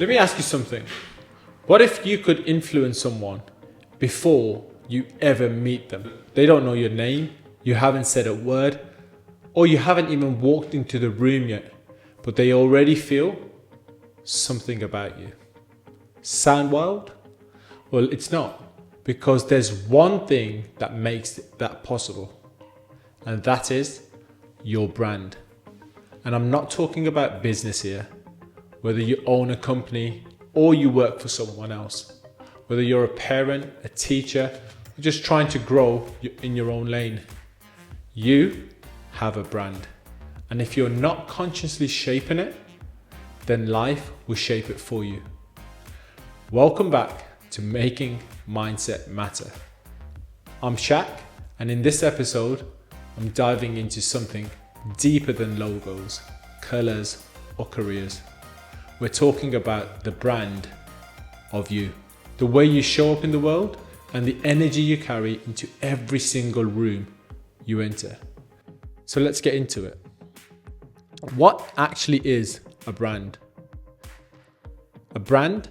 Let me ask you something. What if you could influence someone before you ever meet them? They don't know your name, you haven't said a word, or you haven't even walked into the room yet, but they already feel something about you. Sound wild? Well, it's not, because there's one thing that makes that possible, and that is your brand. And I'm not talking about business here, whether you own a company or you work for someone else, whether you're a parent, a teacher, or just trying to grow in your own lane. You have a brand. And if you're not consciously shaping it, then life will shape it for you. Welcome back to Making Mindset Matter. I'm Shaq, and in this episode, I'm diving into something deeper than logos, colors, or careers. We're talking about the brand of you, the way you show up in the world, and the energy you carry into every single room you enter. So let's get into it. What actually is a brand? A brand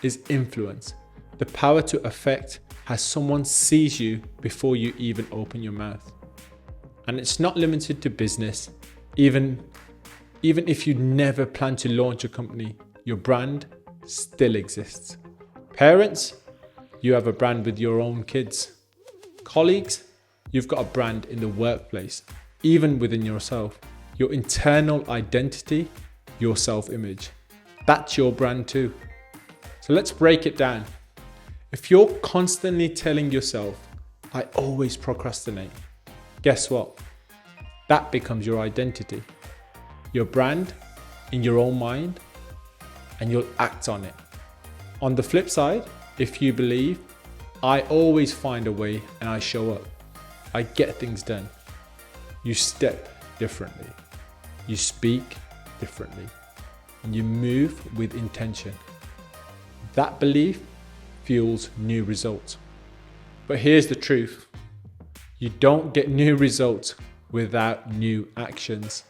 is influence, the power to affect how someone sees you before you even open your mouth. And it's not limited to business. Even if you never plan to launch a company, your brand still exists. Parents, you have a brand with your own kids. Colleagues, you've got a brand in the workplace, even within yourself. Your internal identity, your self-image. That's your brand too. So let's break it down. If you're constantly telling yourself, I always procrastinate, guess what? That becomes your identity, your brand in your own mind, and you'll act on it. On the flip side, if you believe, I always find a way and I show up, I get things done, you step differently, you speak differently, and you move with intention. That belief fuels new results. But here's the truth. You don't get new results without new actions.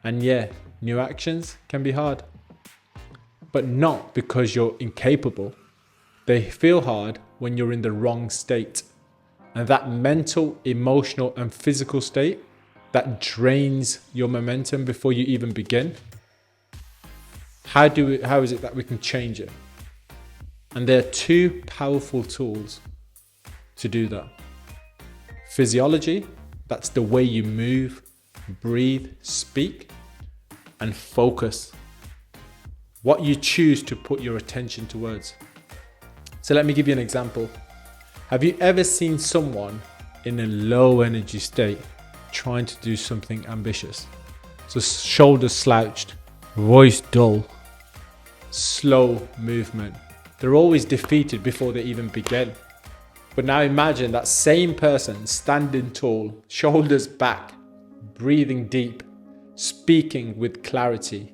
And yeah, new actions can be hard. But not because you're incapable. They feel hard when you're in the wrong state. And that mental, emotional, and physical state that drains your momentum before you even begin. How is it that we can change it? And there are two powerful tools to do that. Physiology, that's the way you move, breathe, speak, and focus. What you choose to put your attention towards. So let me give you an example. Have you ever seen someone in a low energy state trying to do something ambitious? So shoulders slouched, voice dull, slow movement. They're always defeated before they even begin. But now imagine that same person standing tall, shoulders back, breathing deep, speaking with clarity.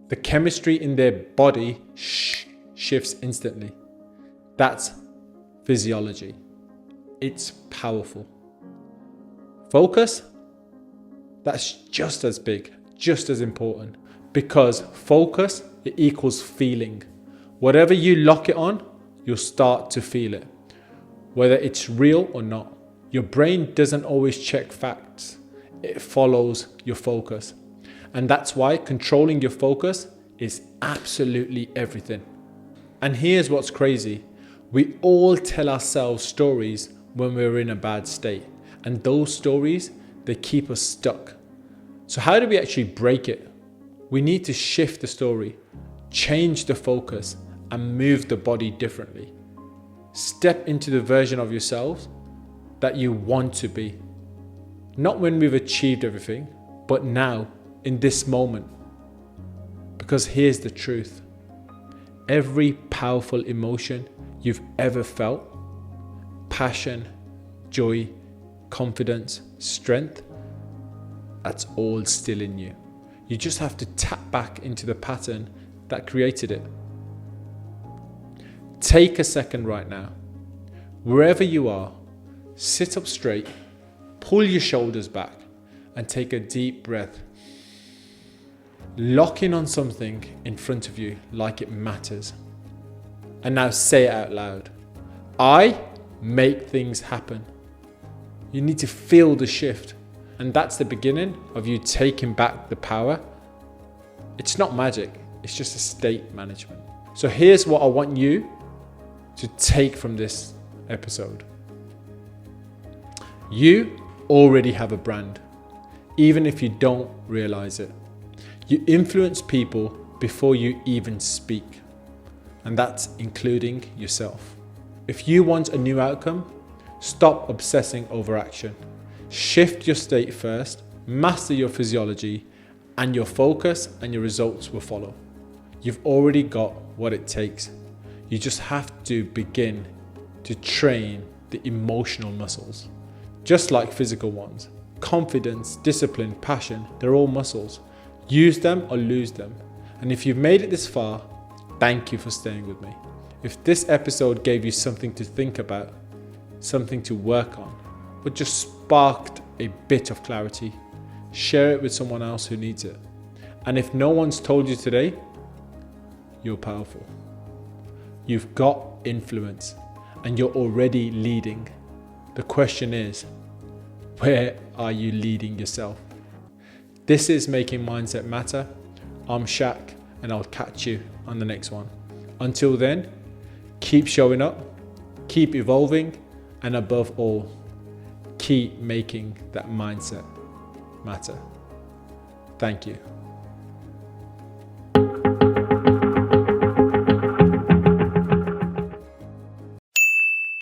The chemistry in their body shifts instantly. That's physiology. It's powerful. Focus, that's just as big, just as important, because focus, it equals feeling. Whatever you lock it on, you'll start to feel it, whether it's real or not. Your brain doesn't always check facts. It follows your focus. And that's why controlling your focus is absolutely everything. And here's what's crazy. We all tell ourselves stories when we're in a bad state. And those stories, they keep us stuck. So how do we actually break it? We need to shift the story, change the focus, and move the body differently. Step into the version of yourself that you want to be. Not when we've achieved everything, but now, in this moment. Because here's the truth. Every powerful emotion you've ever felt, passion, joy, confidence, strength, that's all still in you. You just have to tap back into the pattern that created it. Take a second right now. Wherever you are, sit up straight, pull your shoulders back, and take a deep breath. Lock in on something in front of you like it matters. And now say it out loud. I make things happen. You need to feel the shift. And that's the beginning of you taking back the power. It's not magic, it's just a state management. So here's what I want you to take from this episode. You already have a brand, even if you don't realize it. You influence people before you even speak, and that's including yourself. If you want a new outcome, stop obsessing over action. Shift your state first, master your physiology, and your focus and your results will follow. You've already got what it takes. You just have to begin to train the emotional muscles, just like physical ones. Confidence, discipline, passion, they're all muscles. Use them or lose them. And if you've made it this far, thank you for staying with me. If this episode gave you something to think about, something to work on, or just sparked a bit of clarity, share it with someone else who needs it. And if no one's told you today, you're powerful. You've got influence and you're already leading. The question is, where are you leading yourself? This is Making Mindset Matter. I'm Shaq, and I'll catch you on the next one. Until then, keep showing up, keep evolving, and above all, keep making that mindset matter. Thank you.